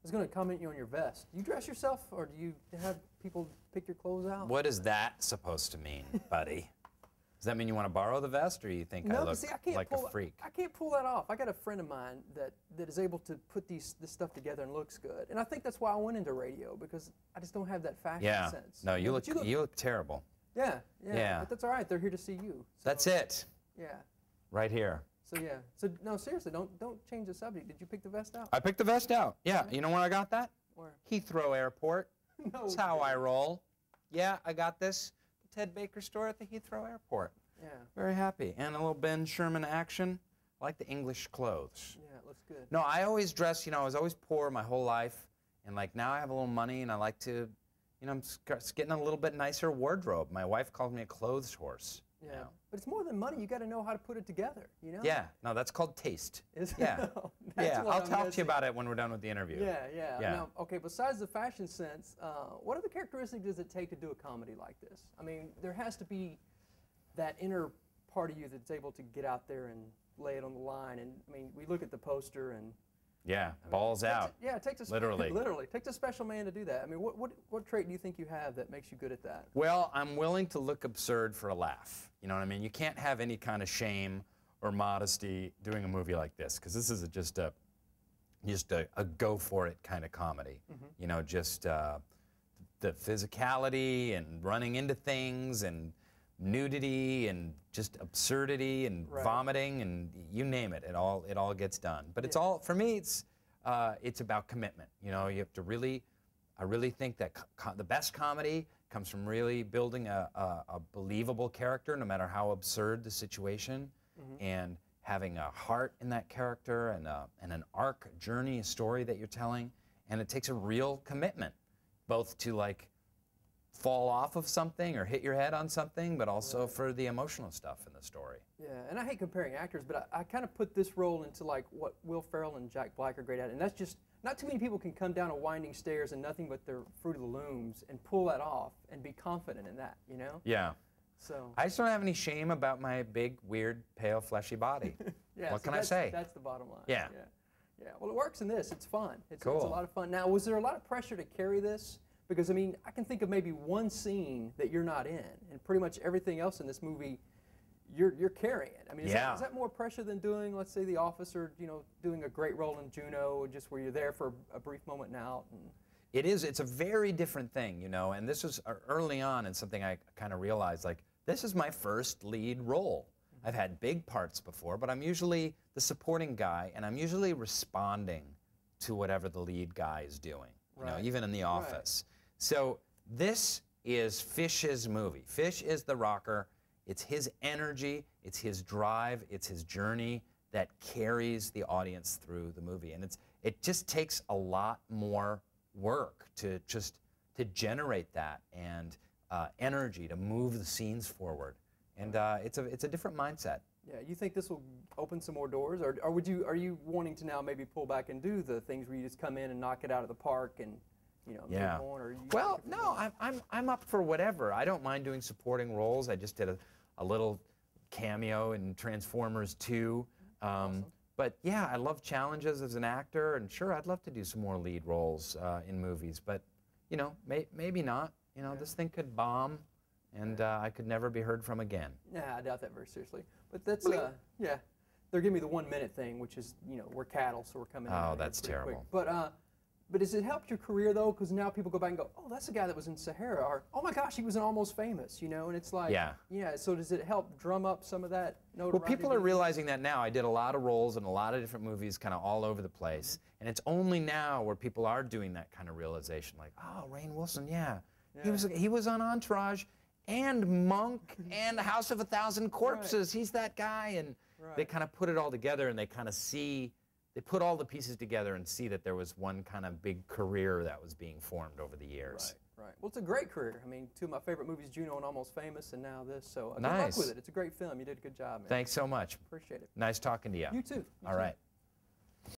was going to comment you on your vest. Do you dress yourself, or do you have people pick your clothes out? What is that supposed to mean, buddy? Does that mean you want to borrow the vest, or you think I look like a freak? I can't pull that off. I got a friend of mine that is able to put this stuff together and looks good, and I think that's why I went into radio, because I just don't have that fashion sense. No, you look terrible. Yeah. But that's all right. They're here to see you. So, that's it. Yeah. Right here. So yeah. So no, seriously, don't change the subject. Did you pick the vest out? I picked the vest out. Yeah. You know where I got that? Where? Heathrow Airport. No. That's how I roll. Yeah, I got this. The Ted Baker store at the Heathrow Airport. Yeah. Very happy. And a little Ben Sherman action. I like the English clothes. Yeah, it looks good. No, I always dress, I was always poor my whole life. And like now I have a little money and I like to, I'm getting a little bit nicer wardrobe. My wife calls me a clothes horse. Yeah. But it's more than money. You got to know how to put it together, Yeah. No, that's called taste. Is it? Yeah. No, yeah. I'll talk to you about it when we're done with the interview. Yeah. Now, okay, besides the fashion sense, what other characteristics does it take to do a comedy like this? I mean, there has to be that inner part of you that's able to get out there and lay it on the line. And I mean, we look at the poster and balls out. It takes a literally takes a special man to do that. I mean, what trait do you think you have that makes you good at that? Well, I'm willing to look absurd for a laugh. You know what I mean? You can't have any kind of shame or modesty doing a movie like this, because this is just a go for it kind of comedy. Just the physicality and running into things and nudity and just absurdity and vomiting and you name it. It all gets done. But it's all, for me, it's about commitment. You have to really, I really think that the best comedy comes from really building a believable character, no matter how absurd the situation, and having a heart in that character and an arc, journey, a story that you're telling. And it takes a real commitment, both to like fall off of something or hit your head on something, but also for the emotional stuff in the story. Yeah, and I hate comparing actors, but I kind of put this role into like what Will Ferrell and Jack Black are great at, and that's just, not too many people can come down a winding stairs and nothing but their Fruit of the Looms and pull that off and be confident in that, Yeah. So I just don't have any shame about my big, weird, pale, fleshy body. What can I say? That's the bottom line. Yeah. Well, it works in this. It's fun. Cool. It's a lot of fun. Now, was there a lot of pressure to carry this? Because, I mean, I can think of maybe one scene that you're not in, and pretty much everything else in this movie, you're carrying it. I mean, is that more pressure than doing, let's say, The Office, or, doing a great role in Juno, just where you're there for a brief moment and out? And it is. It's a very different thing, and this was early on and something I kind of realized, like, this is my first lead role. I've had big parts before, but I'm usually the supporting guy, and I'm usually responding to whatever the lead guy is doing, even in The Office. So this is Fish's movie. Fish is the rocker. It's his energy, it's his drive, it's his journey that carries the audience through the movie. And it just takes a lot more work to generate that and energy to move the scenes forward. And it's a different mindset. Yeah, you think this will open some more doors, or are you wanting to now maybe pull back and do the things where you just come in and knock it out of the park and move on? Or well, no, I'm up for whatever. I don't mind doing supporting roles. I just did a little cameo in Transformers 2. Awesome. But yeah, I love challenges as an actor, and sure, I'd love to do some more lead roles in movies. But maybe not. This thing could bomb, and I could never be heard from again. Yeah, I doubt that very seriously. But that's they're giving me the 1 minute thing, which is we're cattle, so we're coming. Oh, that's terrible. Quick. But has it helped your career though? Because now people go back and go, oh, that's the guy that was in Sahara, or oh my gosh, he was in Almost Famous, and it's like, So does it help drum up some of that notoriety? Well, people are realizing that now. I did a lot of roles in a lot of different movies, kind of all over the place, and it's only now where people are doing that kind of realization, like, oh, Rainn Wilson, he was on Entourage, and Monk, and House of a Thousand Corpses. He's that guy, and they kind of put it all together, and they kind of see. They put all the pieces together and see that there was one kind of big career that was being formed over the years. Right. Well, it's a great career. I mean, two of my favorite movies, Juno and Almost Famous, and now this. So nice. good luck with it. It's a great film. You did a good job, man. Thanks so much. Appreciate it. Nice talking to you. You too. All right.